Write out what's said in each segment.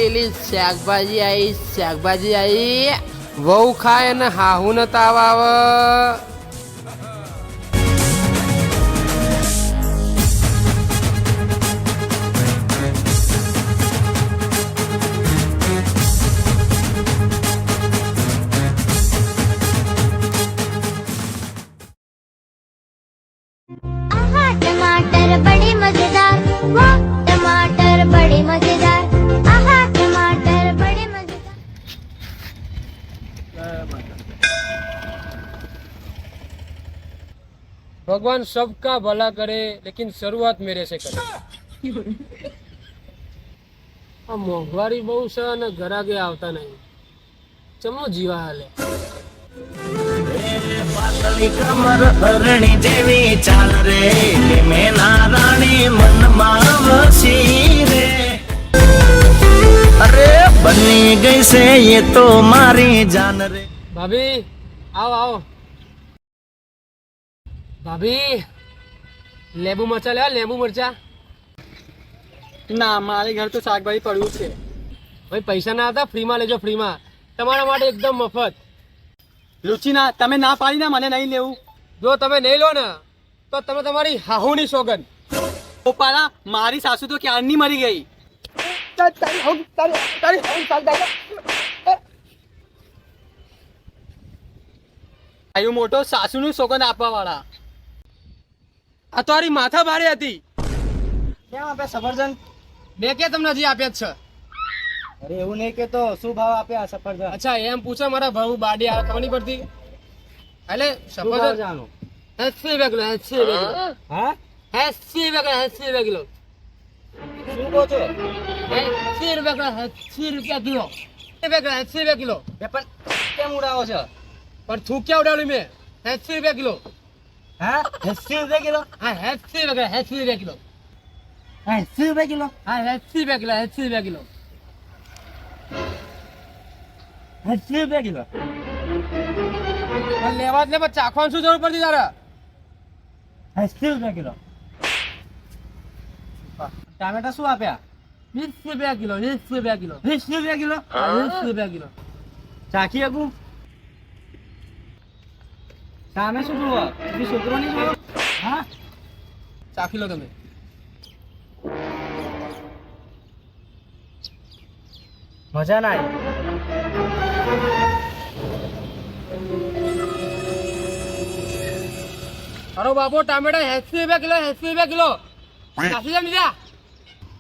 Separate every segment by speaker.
Speaker 1: લીલી શાકભાજી આવી વહુ ખાય ને હાહુ ને તાવ આવે.
Speaker 2: टमाटर बड़े मजेदार, वाह टमाटर बड़े मजेदार, आहा टमाटर बड़े मजेदार.
Speaker 1: भगवान सबका भला करे लेकिन शुरुआत मेरे से करे. આ મોંઘવારી બહુ છે અને ઘરાકે આવતા નહીં. ચમો જીવા હાલે.
Speaker 3: પાતળી કમર હરણી જેવી ચાલ રે મેના રાણી મનમાં વસી રે. અરે બની ગઈ છે એ તો મારી જાન રે.
Speaker 1: ભાભી આવો આવો. ભાભી લેબુ મરચા લેવા, લેબુ મરચા.
Speaker 4: ના મારે ઘર તો શાકભાજી પડ્યું છે.
Speaker 1: ભાઈ પૈસા ના હતા, ફ્રીમાં લેજો, ફ્રીમાં તમારા માટે એકદમ મફત.
Speaker 4: રુચિના તમે ના પાડી ને મને નહીં લેવું.
Speaker 1: જો તમે નહીં લો ને તો તમે તમારી હાહુની સોગંદ.
Speaker 4: પપ્પાના મારી સાસુ તો ક્યારની મરી ગઈ. આયુ મોટો સાસુનું સોગંદ આપવા વાળા.
Speaker 1: આ તારી માથા ભારે હતી.
Speaker 4: કેમ આપે સફરજન?
Speaker 1: મેં કે તમને હજી આપ્યા જ છે.
Speaker 4: અરે એવું નહીં કે તો શું ભાવ આપ્યા સફરજન?
Speaker 1: અચ્છા એમ પૂછો મારા ભાऊ બાડી આ ખબર નહીં પડતી. એટલે સફરજન
Speaker 4: જાણો
Speaker 1: 80 રૂપિયા કિલો, 80 રૂપિયા કિલો.
Speaker 4: હા
Speaker 1: 80 રૂપિયા કિલો, 80 રૂપિયા કિલો.
Speaker 4: શું કહો છો?
Speaker 1: 80 રૂપિયા કિલો, 80 રૂપિયા કિલો. 80 રૂપિયા કિલો.
Speaker 4: પણ કેમ ઉડાવો છો?
Speaker 1: પણ થૂક્યા ઉડાડ્યું મેં. 80 રૂપિયા કિલો.
Speaker 4: હા 80 રૂપિયા કિલો?
Speaker 1: હા 80 રૂપિયા કિલો.
Speaker 4: 80 રૂપિયા કિલો?
Speaker 1: હા 80 રૂપિયા કિલો, 80 રૂપિયા કિલો.
Speaker 4: 80 રૂપિયા કિલો?
Speaker 1: પણ લેવા જ લે, પણ ચાખવાનું શું જરૂર પડતી તારે?
Speaker 4: 80 રૂપિયા કિલો. ટામેટા શું આપ્યા?
Speaker 1: 20 રૂપિયા કિલો, 20 રૂપિયા કિલો.
Speaker 4: 20 રૂપિયા કિલો?
Speaker 1: 20 રૂપિયા કિલો.
Speaker 4: ચાખી શકું? સામે શું જોવો? બીજી છોકરો નહીં જોવો? હા
Speaker 1: ચાખી લો તમે.
Speaker 4: મજા ના આવી.
Speaker 1: અરે બાપુ ટામેટા 80 રૂપિયા કિલો, 80 રૂપિયા કિલો. ચાખી જા બીજા.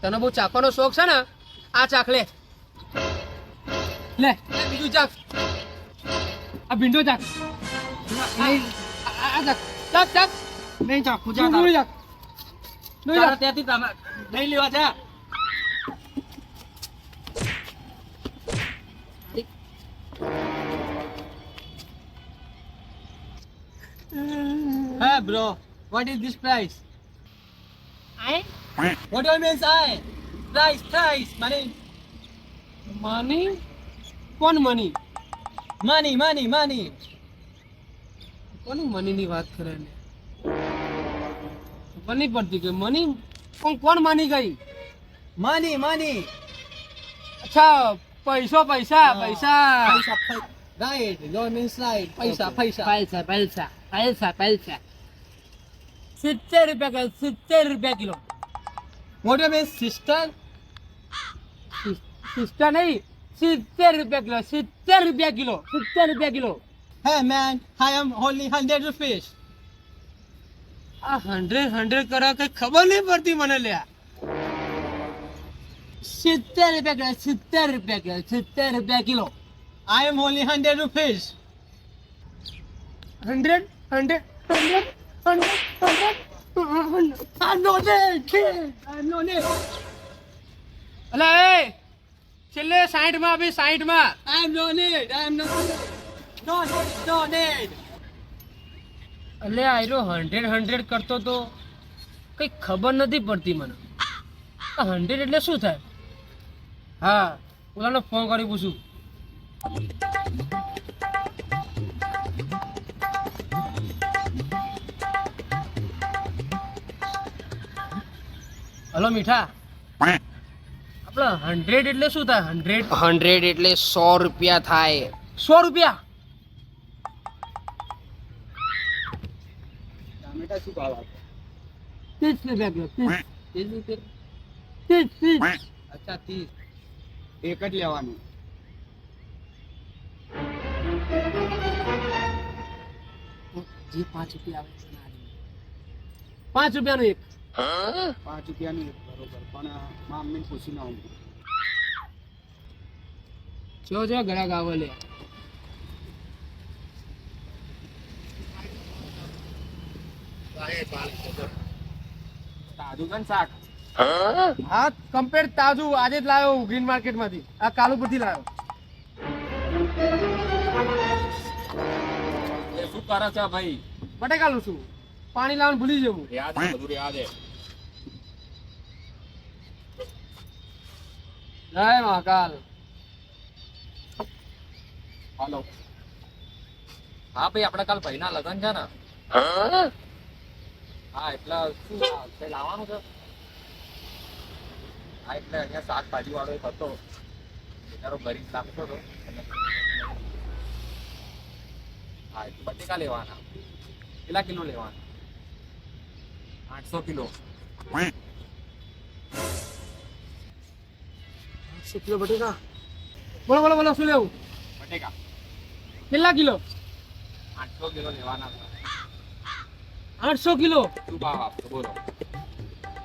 Speaker 1: તને બહુ ચાખવાનો શોખ છે ને? આ ચાખ લે. લે બીજું ચાખ. આ ભીંડો ચાખ. આ ચાખ. ચાખ ચાખ.
Speaker 4: નહીં ચાખું જા
Speaker 1: ડુંગળી ચાખ. ડુંગળી ચાખ.
Speaker 4: ત્યાંથી તમે નહીં લેવા જા.
Speaker 1: Hey bro, what is this price?
Speaker 4: What do you mean say? Price, money.
Speaker 1: Money? કોણ મની?
Speaker 4: Money.
Speaker 1: કોની મની ની વાત કરે ને? ખબર નહીં પડતી કે મની કોણ માની ગઈ?
Speaker 4: Money.
Speaker 1: અચ્છા પૈસા.
Speaker 4: Right, no means right. પૈસા.
Speaker 1: 70 રૂપિયા kilo.
Speaker 4: What do you mean sister?
Speaker 1: Sister નહીં, 70 રૂપિયા kilo.
Speaker 4: Hey man, I am only 100 rupees.
Speaker 1: આ 100 કરા કઈ ખબર નહીં પડતી મને લ્યા. 70 રૂપિયા kilo.
Speaker 4: I am only 100 rupees.
Speaker 1: 100. I'm no need. અલા એ છેલ્લે 60 માં આપી, 60 માં.
Speaker 4: I am no need.
Speaker 1: એટલે આયરો 100 કરતો તો કઈ ખબર નથી પડતી મને. 100 એટલે શું થાય? હા ઓલાનો ફોન કરી પૂછું. હલો મીઠા, આપણે 100 એટલે શું થાય 100?
Speaker 5: 100 એટલે 100 રૂપિયા થાય.
Speaker 1: 100 રૂપિયા.
Speaker 4: ટામેટા શું ભાવ આપે?
Speaker 1: 30 રૂપિયા કિલો. 30 રૂપિયા. 30.
Speaker 4: અચ્છા 30. એક જ લેવાનું.
Speaker 1: જે 5 રૂપિયા આવે છે ના દે. 5 રૂપિયાનું એક.
Speaker 4: 5 રૂપિયાની એક બરોબર પણ મારા મમ્મીને પૂછીને આવું.
Speaker 1: જો ગ્રાહક આવે લે.
Speaker 4: તાજું કન શાક.
Speaker 1: હા કમ્પેર તાજું આજે જ લાવ્યો ગ્રીન માર્કેટ માંથી. આ કાલુપુરથી લાવ્યો.
Speaker 4: એ શું કરે છે ભાઈ?
Speaker 1: બટેકા લઉં છું. પાણી લાવવાનું ભૂલી જવું.
Speaker 4: યાદ છે, બધું યાદ છે.
Speaker 1: જય મહાકાલ.
Speaker 4: હાલો. હા ભાઈ આપણે કાલ ભાઈના લગ્ન છે ને. હા એટલે શું કઈ લાવવાનું છે? હા એટલે અહીંયા શાકભાજી વાળો એક હતો, બિચારો ગરીબ લાગતો હતો. હા એટલે બટેકા લેવાના. કેટલા કિલો લેવાના? 800 કિલો.
Speaker 1: 800 કિલો બટેકા. બોલો શું લેવું?
Speaker 4: બટેકા
Speaker 1: કેટલા કિલો?
Speaker 4: 800 કિલો લેવાના.
Speaker 1: 800 કિલો.
Speaker 4: શું ભાવ આપશો બોલો?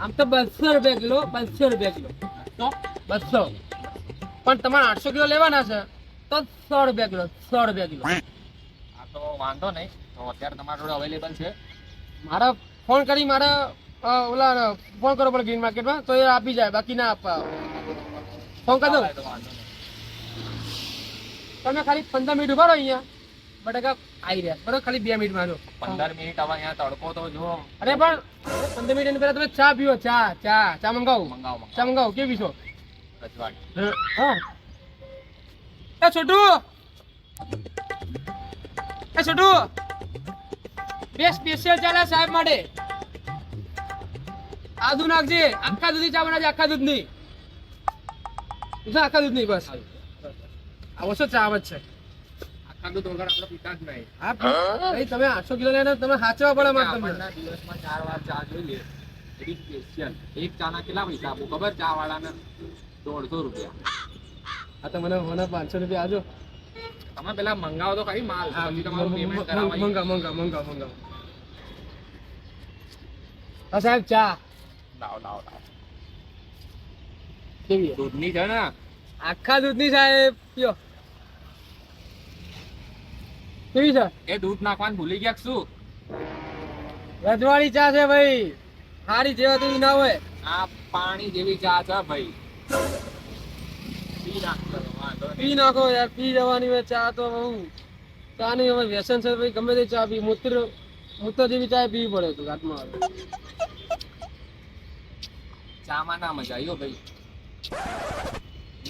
Speaker 1: આમ તો 200 રૂપિયા કિલો. 200 રૂપિયા કિલો.
Speaker 4: તો
Speaker 1: 200. પણ તમારે 800 કિલો લેવાના છે તો 100 રૂપિયા કિલો. 100 રૂપિયા કિલો.
Speaker 4: આ તો વાંધો નહીં. તો અત્યારે તમારા જોડે અવેલેબલ છે?
Speaker 1: મારા ફોન કરી મારા ઓલા ફોન કરો પડે ગ્રીન માર્કેટમાં તો એ આપી જાય, બાકી ના આપવા. ફોન કરી દો.
Speaker 4: તો વાંધો નહીં.
Speaker 1: તમે ખાલી 15 મિનિટ ઉભા રહો અહીંયા. બટેકા આવી રહ્યા બરોબર. ખાલી 2 મિનિટમાં જો.
Speaker 4: 15 મિનિટ હવે અહીંયા તડકો તો જો.
Speaker 1: અરે પણ 15 મિનિટ પહેલા તમે ચા પીવો. ચા મંગાવો.
Speaker 4: મંગાવો
Speaker 1: ચા મંગાવો. કેવી છો?
Speaker 4: રજવાડી.
Speaker 1: હા. એ છોટુ, બે સ્પેશિયલ ચાલે સાહેબ માટે. આદુ નાખજે. આખા દૂધની ચા બનાવજે. આખા દૂધની. આખા દૂધની બસ. આવો છો ચા આવે છે.
Speaker 4: આખા દૂધ વગર આપણે પીતા જ નહીં.
Speaker 1: હા ભાઈ તમે 800 કિલો લઈને તમે સાચવા પડે મારે તમને.
Speaker 4: આપણના દિવસમાં 4 વાર ચા જોઈ લે. એવી સ્પેશિયલ. એક ચાના કેટલા પૈસા આપું ખબર? ચા વાળાને 150 રૂપિયા.
Speaker 1: આ તો મને 500 રૂપિયા આજો.
Speaker 4: તમે પેલા મંગાવો તો કઈ માલ, પછી તમારું પેમેન્ટ કરાવાય.
Speaker 1: મંગાવ. હા સાહેબ ચા
Speaker 4: લાવો.
Speaker 1: કેવી
Speaker 4: દૂધની છે ને?
Speaker 1: આખા દૂધની સાહેબ પીઓ. કેવી છે?
Speaker 4: એ દૂધ નાખવાનું ભૂલી ગયા કે શું?
Speaker 1: રજવાડી ચા છે ભાઈ. સારી જેવા તેવી ના હોય.
Speaker 4: આ પાણી જેવી ચા છે ભાઈ. પી નાખજો, વાંધો નહીં.
Speaker 1: પી નાખો યાર. પી જવાની હોય ચા તો હું. ચા ની હવે વ્યસન છે ભાઈ. ગમે તે ચા પી. મૂત્ર જેવી ચા પીવી પડે તો ઘાટમાં આવે.
Speaker 4: ચામાં ના મજા આવ્યો ભાઈ.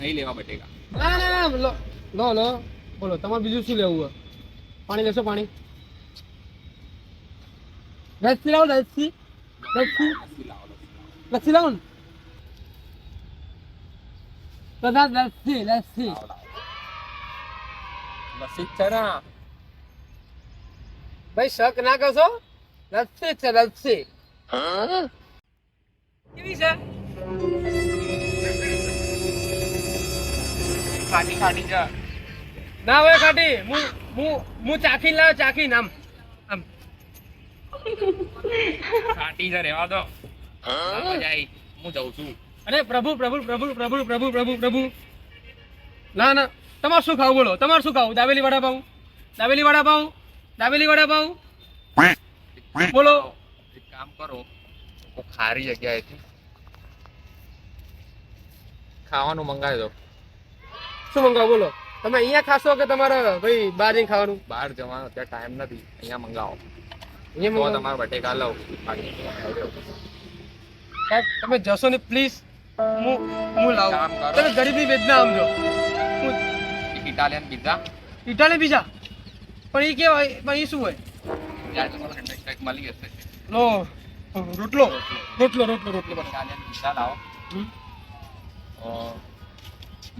Speaker 4: નહીં લેવા બટેકા.
Speaker 1: ના લો બોલો તમારે બીજું શું લેવું હોય? પાણી લેશો? પાણી લસ્સી લાવો. લસ્સી લાવો ને બધા. લસ્સી
Speaker 4: લસ્સી છે ને?
Speaker 1: ભાઈ શક ના કરશો. લસ્સી છે લસ્સી. કેવી છે?
Speaker 4: ખાટી છે.
Speaker 1: ના હોય ખાટી. હું ચાખી લાવ્યો. ચાખીને આમ
Speaker 4: ખાટી છે, રહેવા દો. ના મજા આવી. હું જઉં છું.
Speaker 1: અરે પ્રભુ. ના તમારે શું ખાવું બોલો? તમારે શું ખાવું? દાબેલી વડાપાઉં બોલો.
Speaker 4: એક કામ કરો, કોઈ ખારી જગ્યાએથી ખાવાનું મંગાવી દો.
Speaker 1: શું મંગાવું બોલો? તમે અહીંયા ખાશો કે તમારે ભાઈ બહાર જઈને ખાવાનું?
Speaker 4: બહાર જવાનો અત્યારે ટાઈમ નથી. અહીંયા મંગાવો.
Speaker 1: અહીંયા
Speaker 4: તો
Speaker 1: મંગાવું.
Speaker 4: તમારા બટેકા લઉં.
Speaker 1: સાહેબ તમે જશો ને પ્લીઝ. હું લાવું.
Speaker 4: કામ કરો.
Speaker 1: તમે ગરીબની વેદના સમજો.
Speaker 4: ઇટાલિયન પિઝા
Speaker 1: ઇટાલિયન પીઝા પણ એ કેવાય? પણ એ શું હોય?
Speaker 4: ત્યાં તમારે કંઈક મળી જશે.
Speaker 1: લો રોટલો.
Speaker 4: ઇટાલિયન પિઝા લાવો.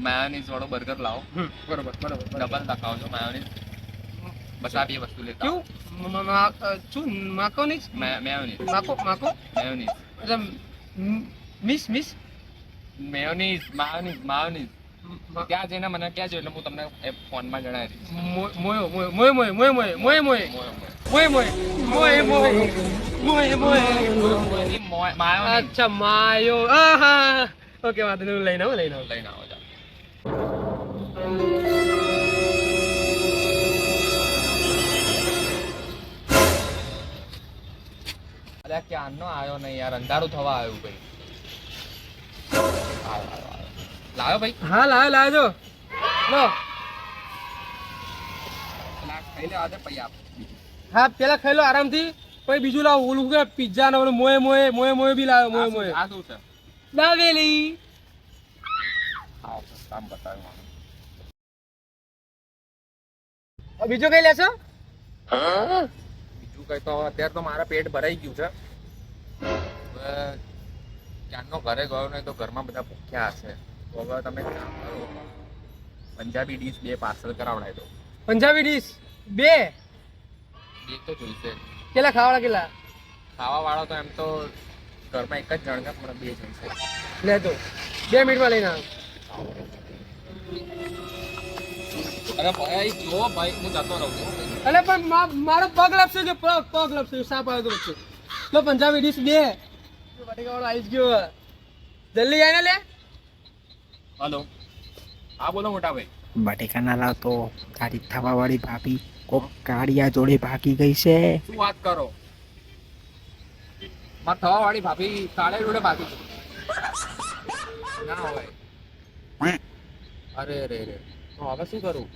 Speaker 4: માયોનીઝ વાળો બર્ગર લાવો.
Speaker 1: બરોબર બરોબર
Speaker 4: ડબલ લખાવજો માયોનીઝ. બસ આ બે વસ્તુ લેતા આવો.
Speaker 1: શું માકો નહીં
Speaker 4: મેયોનીઝ
Speaker 1: માકો
Speaker 4: મેયોનીઝ
Speaker 1: એટલે મિસ
Speaker 4: મેયોનીઝ માયોનીઝ ત્યાં જઈને મને કહેજો એટલે હું તમને ફોનમાં જણાવી દઈશ.
Speaker 1: મોય
Speaker 4: માયોનીઝ
Speaker 1: અચ્છા માયો હા ઓકે વાંધો નહીં લઈને આવો
Speaker 4: લઈને આવો જા. અરે ક્યારનો આવ્યો નહીં યાર, અંધારું થવા આવ્યું ભાઈ. લાવ્યો ભાઈ.
Speaker 1: હા લાજો લો
Speaker 4: ખાઈ લે આજે પછી આપ.
Speaker 1: હા પેલા ખાઈ લો આરામથી પછી બીજું લાવો ઓલું કે પિઝા ને ઓલું મોએ બી લાવો મોએ
Speaker 4: આ શું છે?
Speaker 1: દાવેલી
Speaker 4: આવો કામ બતાવ્યું.
Speaker 1: બીજું કઈ લેશો
Speaker 4: બીજું કઈ તો અત્યારે તો મારા પેટ ભરાઈ ગયું છે. હવે ક્યારનો ઘરે ગયો નહીં તો ઘરમાં બધા ભૂખ્યા હશે. તો હવે તમે કામ કરો, પંજાબી ડીશ 2 પાર્સલ કરાવડાવી દો.
Speaker 1: પંજાબી ડીશ 2
Speaker 4: બે તો જોઈશે.
Speaker 1: કેટલા ખાવાના કેટલા
Speaker 4: ખાવા વાળો તો એમ તો ઘરમાં એક જ જણ છે પણ 2 જણ છે.
Speaker 1: લે તો 2 મિનિટમાં લઈને આવો
Speaker 4: અરે ભાઈ જો ભાઈ હું જતો રહું છું.
Speaker 1: અલે પણ મારો પગ લપસે છે પગ લપસે સાપ આવ્યો તો વચ્ચે લો પંજાબી ડીશ 2 બટેકા વાળો આવી જ ગયો જલ્દી આવીને લે
Speaker 4: હલો હા બોલો મોટા ભાઈ.
Speaker 5: બટેકા ના લાવતો તારી થવા વાળી ભાભી કોક કાળિયા જોડે ભાગી ગઈ છે.
Speaker 4: શું વાત કરો? માર થવા વાળી ભાભી કાળે જોડે ભાગી છે? ના હોય. અરે રે રે તો હવે શું કરું?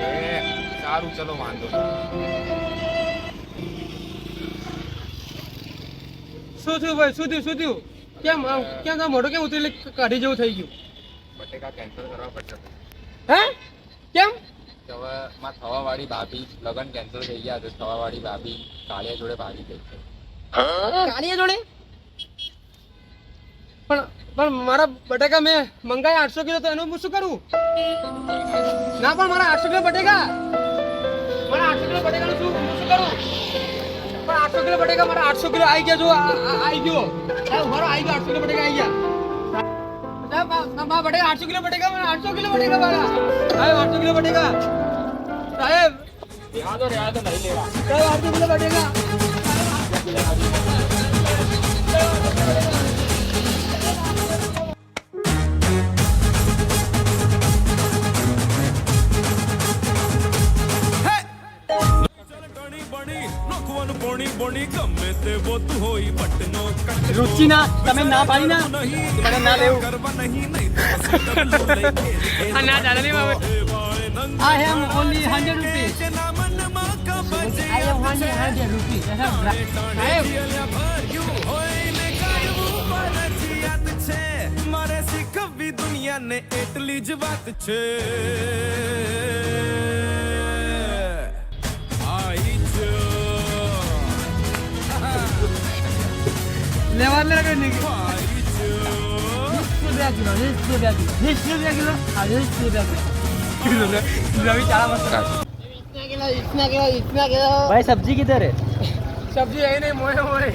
Speaker 4: અરે રે સારું ચલો વાંધો નહીં.
Speaker 1: શું થયું ભાઈ શું થયું કેમ તારો મોઢો કેમ ઉતરી કાઢી જેવું થઈ ગયું
Speaker 4: બટેકા કેન્સલ કરવા પડશે.
Speaker 1: હે કેમ
Speaker 4: તો હવે માર થવા વાળી ભાભી લગન કેન્સલ થઈ ગયા છે. થવા વાળી ભાભી કાળિયા જોડે ભાગી ગઈ છે.
Speaker 1: કાળિયા જોડે પણ મારા બટેકા મેં મંગાયા 800 કિલો તો એનું હું શું કરું ના પણ મારા 800 કિલો બટેકા નું શું કરું પણ 800 કિલો બટેકા મારા 800 કિલો આવી ગયા જો આવી ગયો મારો આવી ગયો 800 કિલો બટેકા આવી ગયા બટેકા 800 કિલો બટેકા મારા 800 કિલો બટેકા મારા આવ્યો 800 કિલો બટેકા સાહેબ
Speaker 4: રહેવા દો નહીં લેવા.
Speaker 1: 800 કિલો બટેકા
Speaker 6: રુચિના તમે ના પાડી ના મને ના લેવું
Speaker 1: ના ચાલે નહીં બાબત I am only 100 rupees. I am only 100 rupees.
Speaker 7: મારે શીખવી દુનિયાને એટલી જ વાત છે.
Speaker 1: લેવા લે કે નહીં
Speaker 6: भाई सब्जी किधर है
Speaker 1: सब्जी है नहीं मोए